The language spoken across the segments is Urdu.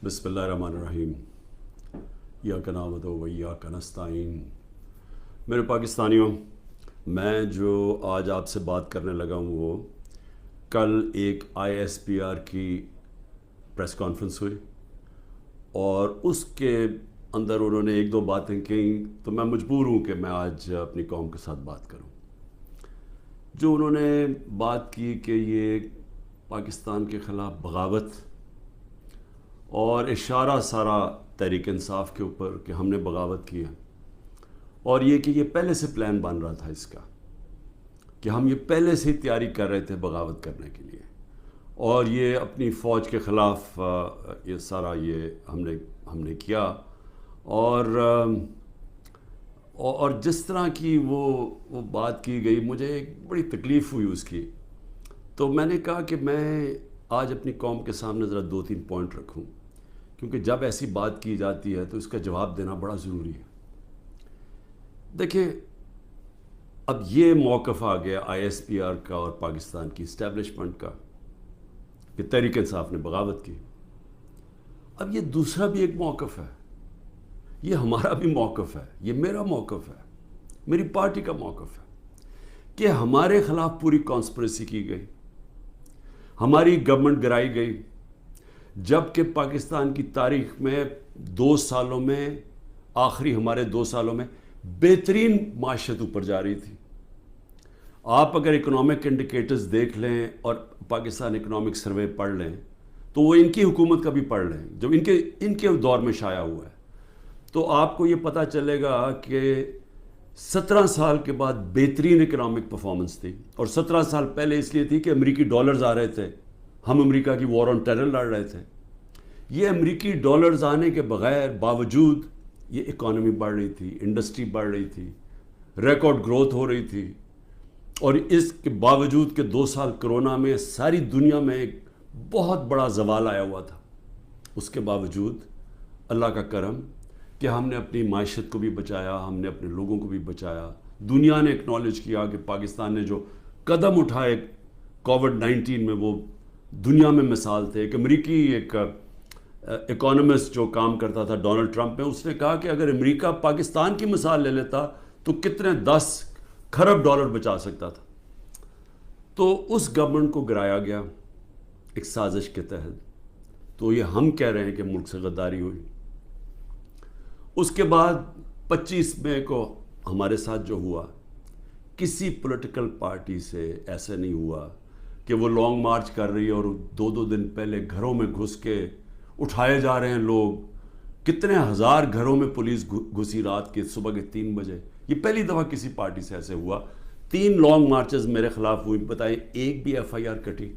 بسم اللہ الرحمن الرحیم ایاک نعبد و ایاک نستعین۔ میرے پاکستانیوں، میں جو آج آپ سے بات کرنے لگا ہوں وہ کل ایک ISPR کی پریس کانفرنس ہوئی اور اس کے اندر انہوں نے ایک دو باتیں کہیں تو میں مجبور ہوں کہ میں آج اپنی قوم کے ساتھ بات کروں۔ جو انہوں نے بات کی کہ یہ پاکستان کے خلاف بغاوت اور اشارہ سارا تحریک انصاف کے اوپر کہ ہم نے بغاوت کی ہے، اور یہ کہ یہ پہلے سے پلان بن رہا تھا اس کا کہ ہم یہ پہلے سے ہی تیاری کر رہے تھے بغاوت کرنے کے لیے، اور یہ اپنی فوج کے خلاف یہ سارا یہ ہم نے کیا، اور جس طرح کی وہ بات کی گئی مجھے ایک بڑی تکلیف ہوئی اس کی۔ تو میں نے کہا کہ میں آج اپنی قوم کے سامنے ذرا 2-3 پوائنٹ رکھوں، کیونکہ جب ایسی بات کی جاتی ہے تو اس کا جواب دینا بڑا ضروری ہے۔ دیکھیں، اب یہ موقف آ گیا ISPR کا اور پاکستان کی اسٹیبلشمنٹ کا کہ تحریک انصاف نے بغاوت کی۔ اب یہ دوسرا بھی ایک موقف ہے، یہ ہمارا بھی موقف ہے، یہ میرا موقف ہے، میری پارٹی کا موقف ہے کہ ہمارے خلاف پوری کانسپریسی کی گئی، ہماری گورنمنٹ گرائی گئی، جبکہ پاکستان کی تاریخ میں 2 سالوں میں آخری ہمارے 2 سالوں میں بہترین معیشت اوپر جا رہی تھی۔ آپ اگر اکنامک انڈیکیٹرز دیکھ لیں اور پاکستان اکنامک سروے پڑھ لیں تو وہ ان کی حکومت کا بھی پڑھ لیں جو ان کے دور میں شائع ہوا ہے، تو آپ کو یہ پتہ چلے گا کہ 17 سال کے بعد بہترین اکنامک پرفارمنس تھی، اور 17 سال پہلے اس لیے تھی کہ امریکی ڈالرز آ رہے تھے، ہم امریکہ کی وار آن ٹیرر لڑ رہے تھے۔ یہ امریکی ڈالرز آنے کے باوجود یہ اکانومی بڑھ رہی تھی، انڈسٹری بڑھ رہی تھی، ریکارڈ گروتھ ہو رہی تھی، اور اس کے باوجود کہ 2 سال کرونا میں ساری دنیا میں ایک بہت بڑا زوال آیا ہوا تھا، اس کے باوجود اللہ کا کرم کہ ہم نے اپنی معیشت کو بھی بچایا، ہم نے اپنے لوگوں کو بھی بچایا۔ دنیا نے اکنالج کیا کہ پاکستان نے جو قدم اٹھائے کووڈ-19 میں وہ دنیا میں مثال تھے۔ ایک امریکی ایک اکانومسٹ جو کام کرتا تھا ڈونلڈ ٹرمپ میں، اس نے کہا کہ اگر امریکہ پاکستان کی مثال لے لیتا تو کتنے 10 کھرب ڈالر بچا سکتا تھا۔ تو اس گورنمنٹ کو گرایا گیا ایک سازش کے تحت، تو یہ ہم کہہ رہے ہیں کہ ملک سے غداری ہوئی۔ اس کے بعد 25 مئی کو ہمارے ساتھ جو ہوا، کسی پولیٹیکل پارٹی سے ایسے نہیں ہوا کہ وہ لانگ مارچ کر رہی ہے اور 2 دن پہلے گھروں میں گھس کے اٹھائے جا رہے ہیں لوگ، کتنے ہزار گھروں میں پولیس گھسی رات کے صبح کے 3 بجے۔ یہ پہلی دفعہ کسی پارٹی سے ایسے ہوا۔ 3 لانگ مارچز میرے خلاف ہوئی، بتائیں ایک بھی FIR کٹی،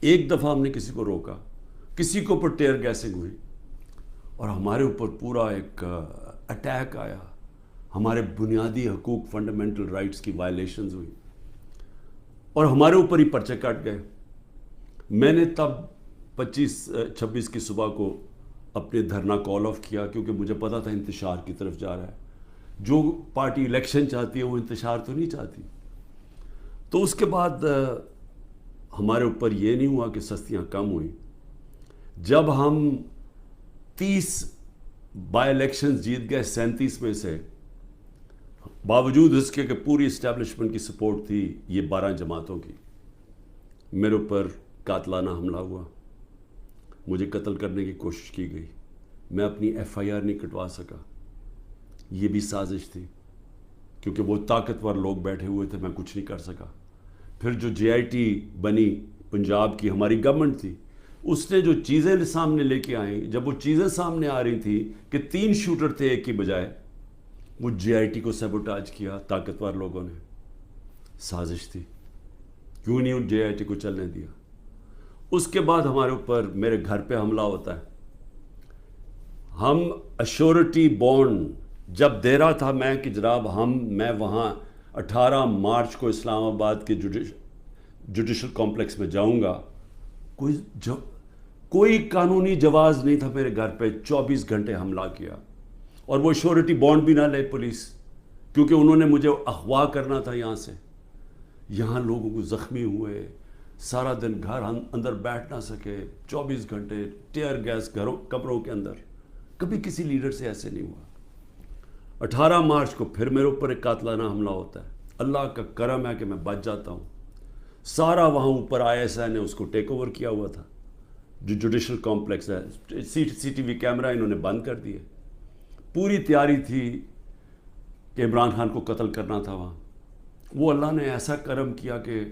ایک دفعہ ہم نے کسی کو روکا، کسی کو اوپر ٹیئر گیسنگ ہوئی، اور ہمارے اوپر پورا ایک اٹیک آیا، ہمارے بنیادی حقوق فنڈامنٹل رائٹس کی وائلیشنز ہوئی، اور ہمارے اوپر ہی پرچے کٹ گئے۔ میں نے تب 26 کی صبح کو اپنے دھرنا کال آف کیا، کیونکہ مجھے پتا تھا انتشار کی طرف جا رہا ہے۔ جو پارٹی الیکشن چاہتی ہے وہ انتشار تو نہیں چاہتی۔ تو اس کے بعد ہمارے اوپر یہ نہیں ہوا کہ سستیاں کم ہوئیں۔ جب ہم 30 بائی الیکشنز جیت گئے 37 میں سے، باوجود اس کے کہ پوری اسٹیبلشمنٹ کی سپورٹ تھی یہ 12 جماعتوں کی، میرے اوپر قاتلانہ حملہ ہوا، مجھے قتل کرنے کی کوشش کی گئی، میں اپنی FIR نہیں کٹوا سکا۔ یہ بھی سازش تھی، کیونکہ وہ طاقتور لوگ بیٹھے ہوئے تھے، میں کچھ نہیں کر سکا۔ پھر جو JIT بنی پنجاب کی ہماری گورنمنٹ تھی، اس نے جو چیزیں سامنے لے کے آئیں، جب وہ چیزیں سامنے آ رہی تھی کہ 3 شوٹر تھے ایک کی بجائے، وہ JIT کو سیبوٹاج کیا طاقتور لوگوں نے۔ سازش تھی، کیوں نہیں JIT کو چلنے دیا۔ اس کے بعد ہمارے اوپر میرے گھر پہ حملہ ہوتا ہے۔ ہم ایشورٹی بانڈ جب دے رہا تھا میں کہ جناب میں وہاں 18 مارچ کو اسلام آباد کے جوڈیشل کمپلیکس میں جاؤں گا، کوئی قانونی جواز نہیں تھا میرے گھر پہ، 24 گھنٹے حملہ کیا، اور وہ ایشورٹی بانڈ بھی نہ لے پولیس، کیونکہ انہوں نے مجھے اغوا کرنا تھا یہاں سے۔ یہاں لوگوں کو زخمی ہوئے، سارا دن گھر اندر بیٹھ نہ سکے، 24 گھنٹے ٹیئر گیس گھروں کمروں کے اندر، کبھی کسی لیڈر سے ایسے نہیں ہوا۔ 18 مارچ کو پھر میرے اوپر ایک قاتلانہ حملہ ہوتا ہے، اللہ کا کرم ہے کہ میں بچ جاتا ہوں۔ سارا وہاں اوپر ISI نے اس کو ٹیک اوور کیا ہوا تھا، جو جوڈیشل کمپلیکس ہے، CCTV کیمرہ انہوں نے بند کر دیے۔ پوری تیاری تھی کہ عمران خان کو قتل کرنا تھا وہاں۔ وہ اللہ نے ایسا کرم کیا کہ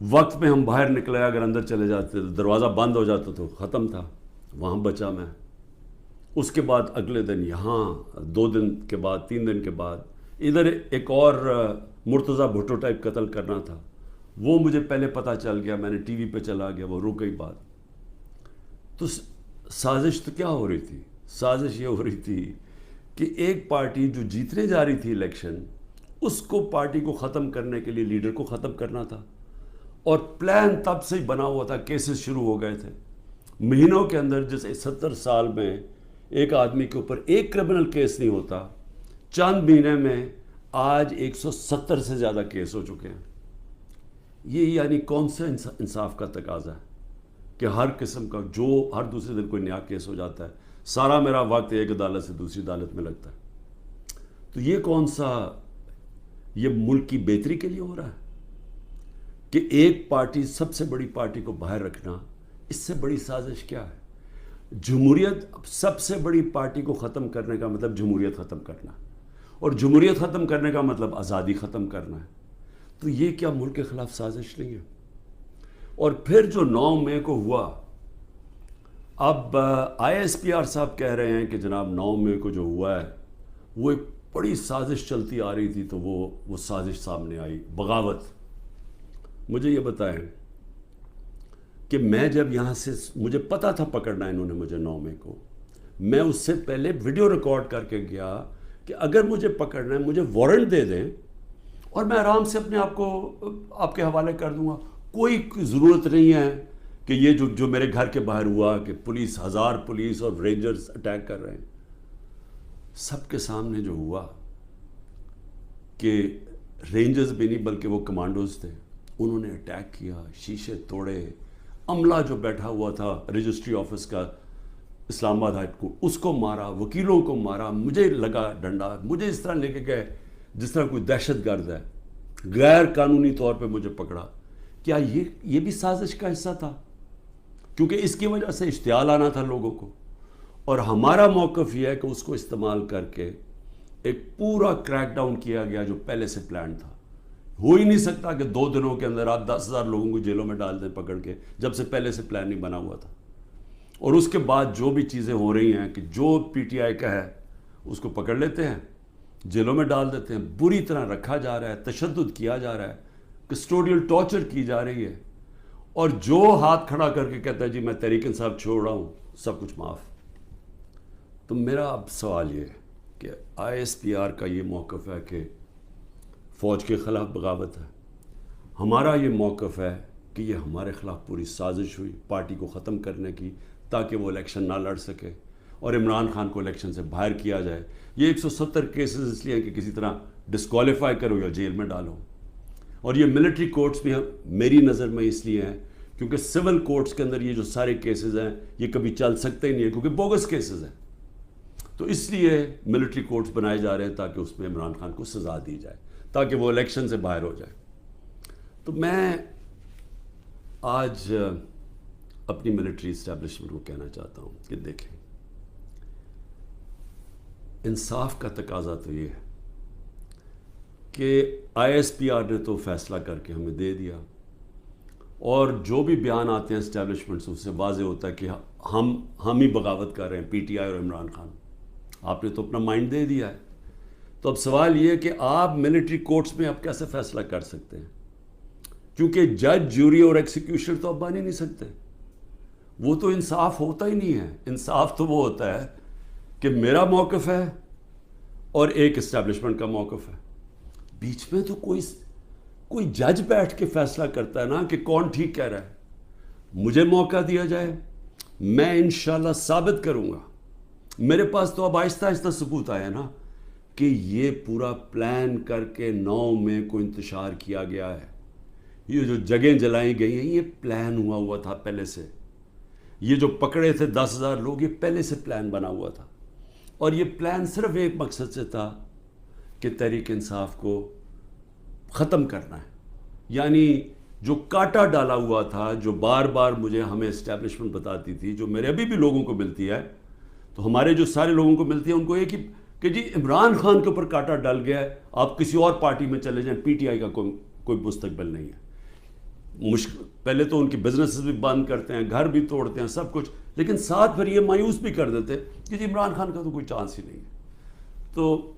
وقت میں ہم باہر نکلے، اگر اندر چلے جاتے تو دروازہ بند ہو جاتا تو ختم تھا، وہاں بچا میں۔ اس کے بعد اگلے دن یہاں، 2 دن کے بعد، 3 دن کے بعد ادھر ایک اور مرتضیٰ بھٹو ٹائپ قتل کرنا تھا، وہ مجھے پہلے پتہ چل گیا، میں نے ٹی وی پہ چلا گیا، وہ رک گئی بات۔ تو سازش تو کیا ہو رہی تھی؟ سازش یہ ہو رہی تھی کہ ایک پارٹی جو جیتنے جا رہی تھی الیکشن، اس کو پارٹی کو ختم کرنے کے لیے لیڈر کو ختم کرنا تھا، اور پلان تب سے ہی بنا ہوا تھا، کیسز شروع ہو گئے تھے مہینوں کے اندر۔ جیسے 70 سال میں ایک آدمی کے اوپر ایک کرمنل کیس نہیں ہوتا، چند مہینے میں آج 170 سے زیادہ کیس ہو چکے ہیں۔ یہ یعنی کون سے انصاف کا تقاضا ہے کہ ہر قسم کا، جو ہر دوسرے دن کوئی نیا کیس ہو جاتا ہے، سارا میرا وقت ایک عدالت سے دوسری عدالت میں لگتا ہے۔ تو یہ کون سا، یہ ملک کی بہتری کے لیے ہو رہا ہے کہ ایک پارٹی، سب سے بڑی پارٹی کو باہر رکھنا؟ اس سے بڑی سازش کیا ہے؟ جمہوریت، سب سے بڑی پارٹی کو ختم کرنے کا مطلب جمہوریت ختم کرنا، اور جمہوریت ختم کرنے کا مطلب آزادی ختم کرنا ہے۔ تو یہ کیا ملک کے خلاف سازش نہیں ہے؟ اور پھر جو 9 مئی کو ہوا، اب ISPR صاحب کہہ رہے ہیں کہ جناب 9 مئی کو جو ہوا ہے وہ ایک بڑی سازش چلتی آ رہی تھی، تو وہ سازش سامنے آئی، بغاوت۔ مجھے یہ بتائیں کہ میں جب یہاں سے، مجھے پتا تھا پکڑنا انہوں نے مجھے 9 مئی کو، میں اس سے پہلے ویڈیو ریکارڈ کر کے گیا کہ اگر مجھے پکڑنا ہے مجھے وارنٹ دے دیں اور میں آرام سے اپنے آپ کو آپ کے حوالے کر دوں گا، کوئی ضرورت نہیں ہے کہ یہ جو میرے گھر کے باہر ہوا کہ پولیس، 1000 پولیس اور رینجرز اٹیک کر رہے ہیں۔ سب کے سامنے جو ہوا کہ رینجرز بھی نہیں بلکہ وہ کمانڈوز تھے، انہوں نے اٹیک کیا، شیشے توڑے، عملہ جو بیٹھا ہوا تھا رجسٹری آفس کا اسلام آباد ہائی کورٹ، اس کو مارا، وکیلوں کو مارا، مجھے لگا ڈنڈا، مجھے اس طرح لے کے گئے جس طرح کوئی دہشت گرد ہے، غیر قانونی طور پہ مجھے پکڑا۔ کیا یہ بھی سازش کا حصہ تھا؟ کیونکہ اس کی وجہ سے اشتعال آنا تھا لوگوں کو، اور ہمارا موقف یہ ہے کہ اس کو استعمال کر کے ایک پورا کریک ڈاؤن کیا گیا جو پہلے سے پلان تھا۔ ہو ہی نہیں سکتا کہ 2 دنوں کے اندر آپ 10,000 لوگوں کو جیلوں میں ڈال دیں پکڑ کے، جب سے پہلے سے پلان نہیں بنا ہوا تھا۔ اور اس کے بعد جو بھی چیزیں ہو رہی ہیں کہ جو PTI کا ہے اس کو پکڑ لیتے ہیں، جیلوں میں ڈال دیتے ہیں، بری طرح رکھا جا رہا ہے، تشدد کیا جا رہا ہے، کسٹوڈیل ٹارچر کی جا رہی ہے، اور جو ہاتھ کھڑا کر کے کہتا ہے جی میں تحریک انصاف چھوڑ رہا ہوں، سب کچھ معاف۔ تو میرا اب سوال یہ ہے کہ ISPR کا یہ موقف ہے کہ فوج کے خلاف بغاوت ہے، ہمارا یہ موقف ہے کہ یہ ہمارے خلاف پوری سازش ہوئی پارٹی کو ختم کرنے کی، تاکہ وہ الیکشن نہ لڑ سکے اور عمران خان کو الیکشن سے باہر کیا جائے۔ یہ 170 کیسز اس لیے ہیں کہ کسی طرح ڈسکوالیفائی کرو یا جیل میں ڈالو، اور یہ ملٹری کورٹس بھی میری نظر میں اس لیے ہیں کیونکہ سول کورٹس کے اندر یہ جو سارے کیسز ہیں یہ کبھی چل سکتے ہی نہیں ہیں، کیونکہ بوگس کیسز ہیں۔ تو اس لیے ملٹری کورٹس بنائے جا رہے ہیں تاکہ اس میں عمران خان کو سزا دی جائے، تاکہ وہ الیکشن سے باہر ہو جائے۔ تو میں آج اپنی ملٹری اسٹیبلشمنٹ کو کہنا چاہتا ہوں کہ دیکھیں، انصاف کا تقاضا تو یہ ہے کہ ISPR نے تو فیصلہ کر کے ہمیں دے دیا، اور جو بھی بیان آتے ہیں اسٹیبلشمنٹ سے اس سے واضح ہوتا ہے کہ ہم ہی بغاوت کر رہے ہیں، PTI اور عمران خان۔ آپ نے تو اپنا مائنڈ دے دیا ہے، تو اب سوال یہ ہے کہ آپ ملٹری کورٹس میں اب کیسے فیصلہ کر سکتے ہیں؟ کیونکہ جج، جوری اور ایکسیکیوشن تو اب بن ہی نہیں سکتے، وہ تو انصاف ہوتا ہی نہیں ہے۔ انصاف تو وہ ہوتا ہے کہ میرا موقف ہے اور ایک اسٹیبلشمنٹ کا موقف ہے، بیچ میں تو کوئی جج بیٹھ کے فیصلہ کرتا ہے نا کہ کون ٹھیک کہہ رہا ہے۔ مجھے موقع دیا جائے، میں انشاءاللہ ثابت کروں گا۔ میرے پاس تو اب آہستہ آہستہ ثبوت آیا نا کہ یہ پورا پلان کر کے 9 مئی کو انتشار کیا گیا ہے۔ یہ جو جگہیں جلائی گئی ہیں یہ پلان ہوا تھا پہلے سے. یہ جو پکڑے تھے 10,000 لوگ، یہ پہلے سے پلان بنا ہوا تھا. اور یہ پلان صرف ایک مقصد سے تھا کہ تحریک انصاف کو ختم کرنا ہے. یعنی جو کاٹا ڈالا ہوا تھا، جو بار بار مجھے ہمیں اسٹیبلشمنٹ بتاتی تھی، جو میرے ابھی بھی لوگوں کو ملتی ہے، تو ہمارے جو سارے لوگوں کو ملتی ہے ان کو یہ کہ جی عمران خان کے اوپر کاٹا ڈال گیا ہے، آپ کسی اور پارٹی میں چلے جائیں، پی ٹی آئی کا کوئی مستقبل نہیں ہے. پہلے تو ان کی بزنسز بھی بند کرتے ہیں، گھر بھی توڑتے ہیں، سب کچھ، لیکن ساتھ پھر یہ مایوس بھی کر دیتے کہ جی عمران خان کا تو کوئی چانس ہی نہیں ہے. تو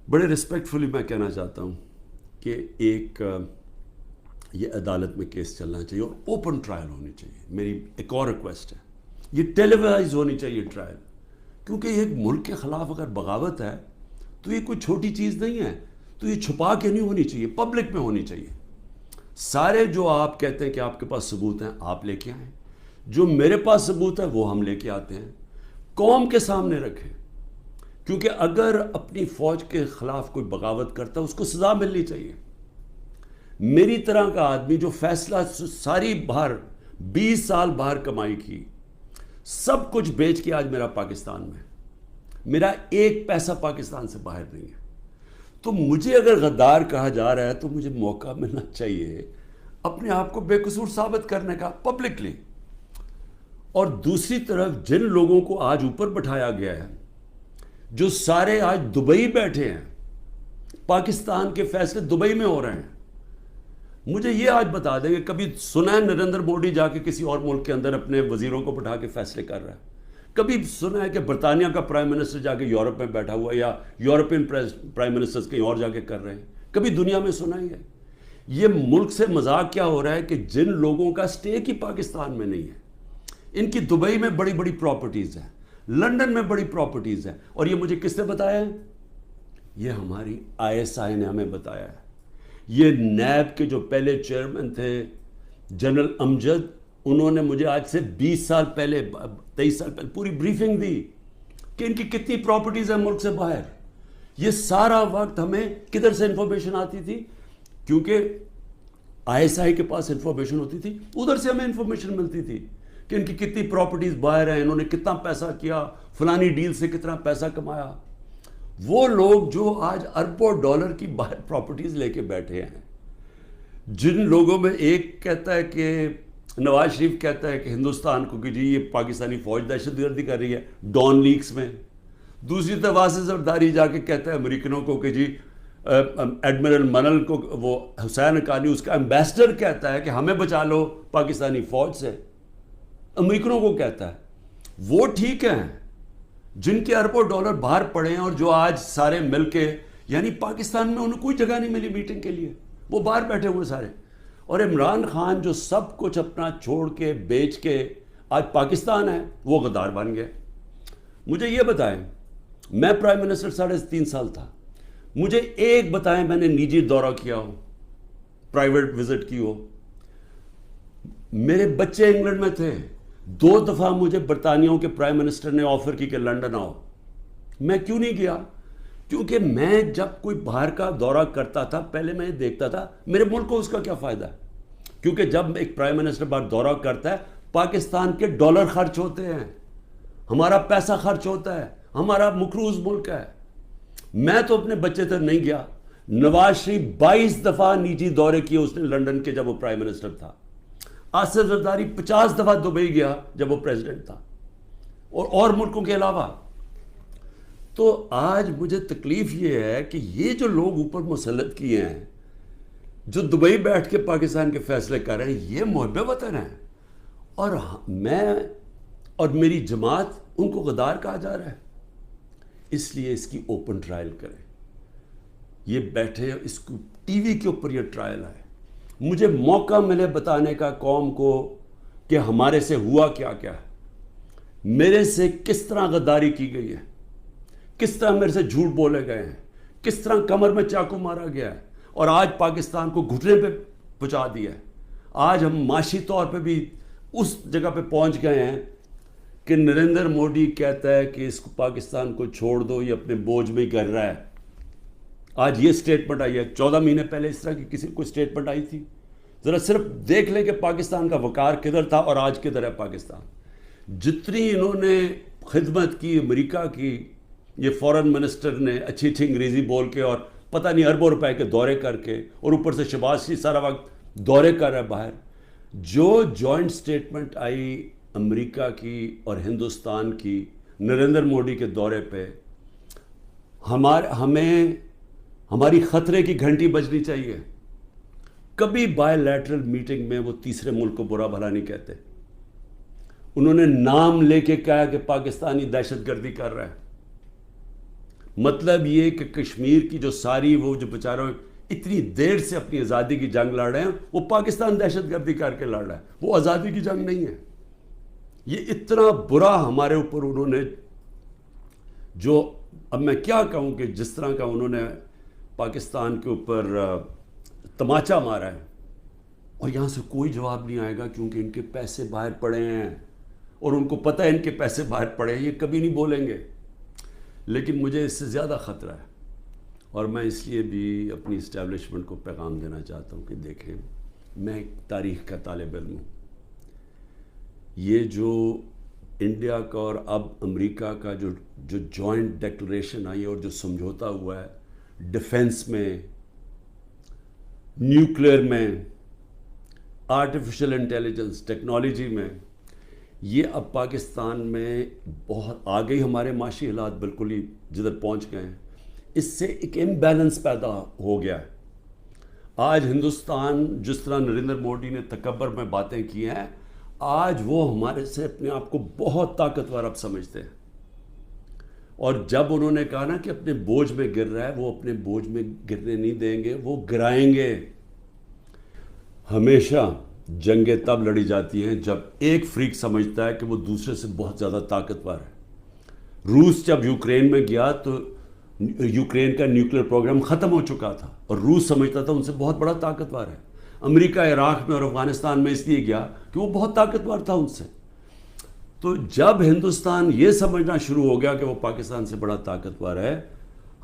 بڑے ریسپیکٹفلی میں کہنا چاہتا ہوں کہ ایک یہ عدالت میں کیس چلنا چاہیے اور اوپن ٹرائل ہونی چاہیے. میری ایک اور ریکویسٹ ہے، یہ ٹیلی وائز ہونی چاہیے ٹرائل، کیونکہ ایک ملک کے خلاف اگر بغاوت ہے تو یہ کوئی چھوٹی چیز نہیں ہے. تو یہ چھپا کے نہیں ہونی چاہیے، پبلک میں ہونی چاہیے. سارے جو آپ کہتے ہیں کہ آپ کے پاس ثبوت ہیں، آپ لے کے آئیں. جو میرے پاس ثبوت ہے وہ ہم لے کے آتے ہیں، قوم کے سامنے رکھیں. کیونکہ اگر اپنی فوج کے خلاف کوئی بغاوت کرتا ہے اس کو سزا ملنی چاہیے. میری طرح کا آدمی جو فیصلہ ساری باہر 20 سال باہر کمائی کی، سب کچھ بیچ کے آج میرا پاکستان میں، میرا ایک پیسہ پاکستان سے باہر نہیں ہے. تو مجھے اگر غدار کہا جا رہا ہے تو مجھے موقع ملنا چاہیے اپنے آپ کو بے قصور ثابت کرنے کا پبلکلی. اور دوسری طرف جن لوگوں کو آج اوپر بٹھایا گیا ہے، جو سارے آج دبئی بیٹھے ہیں، پاکستان کے فیصلے دبئی میں ہو رہے ہیں. مجھے یہ آج بتا دیں کہ کبھی سنا ہے نریندر مودی جا کے کسی اور ملک کے اندر اپنے وزیروں کو بٹھا کے فیصلے کر رہا ہے؟ کبھی سنا ہے کہ برطانیہ کا پرائم منسٹر جا کے یورپ میں بیٹھا ہوا ہے، یا یورپین پرائم منسٹرز کہیں اور جا کے کر رہے ہیں؟ کبھی دنیا میں سنا ہی ہے؟ یہ ملک سے مذاق کیا ہو رہا ہے کہ جن لوگوں کا اسٹیک ہی پاکستان میں نہیں ہے، ان کی دبئی میں بڑی بڑی پراپرٹیز ہیں، لنڈن میں بڑی پراپرٹیز ہیں. اور یہ مجھے کس نے بتایا ہے؟ یہ ہماری ISI نے ہمیں بتایا ہے. یہ نیب کے جو پہلے چیئرمین تھے جنرل امجد، انہوں نے مجھے آج سے 20 سال پہلے 23 سال پہلے پوری بریفنگ دی کہ ان کی کتنی پراپرٹیز ہیں ملک سے باہر. یہ سارا وقت ہمیں کدھر سے انفارمیشن آتی تھی؟ کیونکہ ISI کے پاس انفارمیشن ہوتی تھی، ادھر سے ہمیں انفارمیشن ملتی تھی کہ ان کی کتنی پراپرٹیز باہر ہیں، انہوں نے کتنا پیسہ کیا، فلانی ڈیل سے کتنا پیسہ کمایا. وہ لوگ جو آج اربوں ڈالر کی باہر پراپرٹیز لے کے بیٹھے ہیں، جن لوگوں میں ایک کہتا ہے کہ نواز شریف کہتا ہے کہ ہندوستان کو کہ جی یہ پاکستانی فوج دہشت گردی کر رہی ہے ڈان لیکس میں، دوسری طرف واسف زرداری جا کے کہتا ہے امریکنوں کو کہ جی ایڈمرل منل کو، وہ حسین حقانی اس کا ایمبیسڈر کہتا ہے کہ ہمیں بچا لو پاکستانی فوج سے، امریکنوں کو کہتا ہے. وہ ٹھیک ہیں جن کے اربوں ڈالر باہر پڑے ہیں اور جو آج سارے مل کے، یعنی پاکستان میں انہیں کوئی جگہ نہیں ملی میٹنگ کے لیے، وہ باہر بیٹھے ہوئے سارے. اور عمران خان جو سب کچھ اپنا چھوڑ کے بیچ کے آج پاکستان ہے، وہ غدار بن گئے. مجھے یہ بتائیں، میں پرائم منسٹر 3.5 سال تھا، مجھے ایک بتائیں میں نے نجی دورہ کیا ہو، پرائیویٹ وزٹ کی ہو. میرے بچے انگلینڈ میں تھے، 2 دفعہ مجھے برطانیہ کے پرائم منسٹر نے آفر کی کہ لنڈن آؤ. میں کیوں نہیں گیا؟ کیونکہ میں جب کوئی باہر کا دورہ کرتا تھا پہلے میں دیکھتا تھا میرے ملک کو اس کا کیا فائدہ ہے. کیونکہ جب ایک پرائم منسٹر باہر دورہ کرتا ہے، پاکستان کے ڈالر خرچ ہوتے ہیں، ہمارا پیسہ خرچ ہوتا ہے، ہمارا مقروض ملک ہے. میں تو اپنے بچے تک نہیں گیا. نواز شریف 22 دفعہ نجی دورے کیے اس نے لنڈن کے جب وہ پرائم منسٹر تھا. آصف زرداری 50 دفعہ دبئی گیا جب وہ پریزیڈنٹ تھا، اور ملکوں کے علاوہ. تو آج مجھے تکلیف یہ ہے کہ یہ جو لوگ اوپر مسلط کیے ہیں، جو دبئی بیٹھ کے پاکستان کے فیصلے کر رہے ہیں، یہ محب وطن ہیں. اور میں اور میری جماعت ان کو غدار کہا جا رہا ہے. اس لیے اس کی اوپن ٹرائل کریں. یہ بیٹھے اس کو ٹی وی کے اوپر یہ ٹرائل ہے. مجھے موقع ملے بتانے کا قوم کو کہ ہمارے سے ہوا کیا کیا ہے، میرے سے کس طرح غداری کی گئی ہے، کس طرح میرے سے جھوٹ بولے گئے ہیں، کس طرح کمر میں چاقو مارا گیا ہے، اور آج پاکستان کو گھٹنے پہ پہنچا دیا ہے. آج ہم معاشی طور پہ بھی اس جگہ پہ پہنچ گئے ہیں کہ نریندر مودی کہتا ہے کہ اس کو پاکستان کو چھوڑ دو، یہ اپنے بوجھ میں ہی کر رہا ہے. آج یہ اسٹیٹمنٹ آئی ہے، 14 مہینے پہلے اس طرح کی کسی کوئی اسٹیٹمنٹ آئی تھی؟ ذرا صرف دیکھ لیں کہ پاکستان کا وقار کدھر تھا اور آج کدھر ہے پاکستان. جتنی انہوں نے خدمت کی امریکہ کی، یہ فورن منسٹر نے اچھی اچھی انگریزی بول کے اور پتہ نہیں اربوں روپے کے دورے کر کے، اور اوپر سے شہباز شریف سارا وقت دورے کر رہا ہے باہر. جو جوائنٹ اسٹیٹمنٹ آئی امریکہ کی اور ہندوستان کی نریندر مودی کے دورے پہ، ہمیں ہماری خطرے کی گھنٹی بجنی چاہیے. کبھی بائی لیٹرل میٹنگ میں وہ تیسرے ملک کو برا بھلا نہیں کہتے. انہوں نے نام لے کے کہا کہ پاکستانی دہشت گردی کر رہا ہے. مطلب یہ کہ کشمیر کی جو ساری وہ جو بیچاروں اتنی دیر سے اپنی آزادی کی جنگ لڑ رہے ہیں، وہ پاکستان دہشت گردی کر کے لڑ رہا ہے. وہ آزادی کی جنگ نہیں ہے. یہ اتنا برا ہمارے اوپر انہوں نے، جو اب میں کیا کہوں کہ جس طرح کا انہوں نے پاکستان کے اوپر تماچا مارا ہے، اور یہاں سے کوئی جواب نہیں آئے گا کیونکہ ان کے پیسے باہر پڑے ہیں اور ان کو پتہ ہے ان کے پیسے باہر پڑے ہیں. یہ کبھی نہیں بولیں گے. لیکن مجھے اس سے زیادہ خطرہ ہے، اور میں اس لیے بھی اپنی اسٹیبلشمنٹ کو پیغام دینا چاہتا ہوں کہ دیکھیں، میں ایک تاریخ کا طالب علم ہوں. یہ جو انڈیا کا اور اب امریکہ کا جو جوائنٹ ڈیکلریشن آئی ہے اور جو سمجھوتا ہوا ہے ڈیفنس میں، نیوکلیئر میں، آرٹیفیشل انٹیلیجنس ٹیکنالوجی میں، یہ اب پاکستان میں بہت آگے ہمارے معاشی حالات بالکل ہی جدھر پہنچ گئے ہیں. اس سے ایک امبیلنس پیدا ہو گیا ہے. آج ہندوستان جس طرح نریندر مودی نے تکبر میں باتیں کی ہیں، آج وہ ہمارے سے اپنے آپ کو بہت طاقتور اب سمجھتے ہیں. اور جب انہوں نے کہا نا کہ اپنے بوجھ میں گر رہا ہے، وہ اپنے بوجھ میں گرنے نہیں دیں گے، وہ گرائیں گے. ہمیشہ جنگیں تب لڑی جاتی ہیں جب ایک فریق سمجھتا ہے کہ وہ دوسرے سے بہت زیادہ طاقتور ہے. روس جب یوکرین میں گیا تو یوکرین کا نیوکلیئر پروگرام ختم ہو چکا تھا اور روس سمجھتا تھا ان سے بہت بڑا طاقتور ہے. امریکہ عراق میں اور افغانستان میں اس لیے گیا کہ وہ بہت طاقتور تھا ان سے. تو جب ہندوستان یہ سمجھنا شروع ہو گیا کہ وہ پاکستان سے بڑا طاقتور ہے،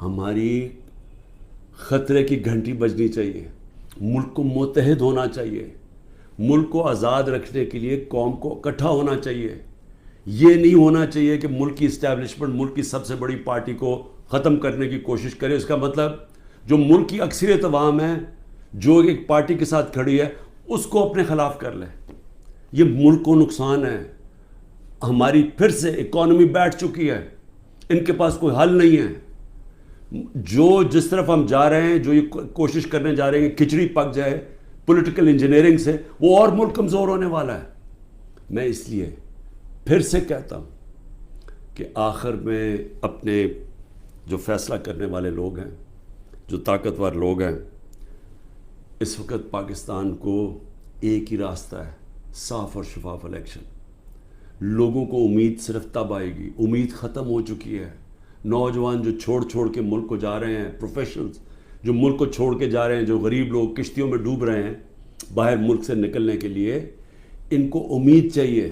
ہماری خطرے کی گھنٹی بجنی چاہیے. ملک کو متحد ہونا چاہیے. ملک کو آزاد رکھنے کے لیے قوم کو اکٹھا ہونا چاہیے. یہ نہیں ہونا چاہیے کہ ملک کی اسٹیبلشمنٹ ملک کی سب سے بڑی پارٹی کو ختم کرنے کی کوشش کرے. اس کا مطلب جو ملک کی اکثریت عوام ہے، جو ایک پارٹی کے ساتھ کھڑی ہے، اس کو اپنے خلاف کر لے. یہ ملک کو نقصان ہے. ہماری پھر سے اکانومی بیٹھ چکی ہے. ان کے پاس کوئی حل نہیں ہے. جو جس طرف ہم جا رہے ہیں، جو یہ کوشش کرنے جا رہے ہیں کہ کھچڑی پک جائے پولیٹیکل انجینئرنگ سے، وہ اور ملک کمزور ہونے والا ہے. میں اس لیے پھر سے کہتا ہوں کہ آخر میں اپنے جو فیصلہ کرنے والے لوگ ہیں، جو طاقتور لوگ ہیں، اس وقت پاکستان کو ایک ہی راستہ ہے، صاف اور شفاف الیکشن. لوگوں کو امید صرف تب آئے گی. امید ختم ہو چکی ہے. نوجوان جو چھوڑ کے ملک کو جا رہے ہیں، پروفیشنلز جو ملک کو چھوڑ کے جا رہے ہیں، جو غریب لوگ کشتیوں میں ڈوب رہے ہیں باہر ملک سے نکلنے کے لیے، ان کو امید چاہیے.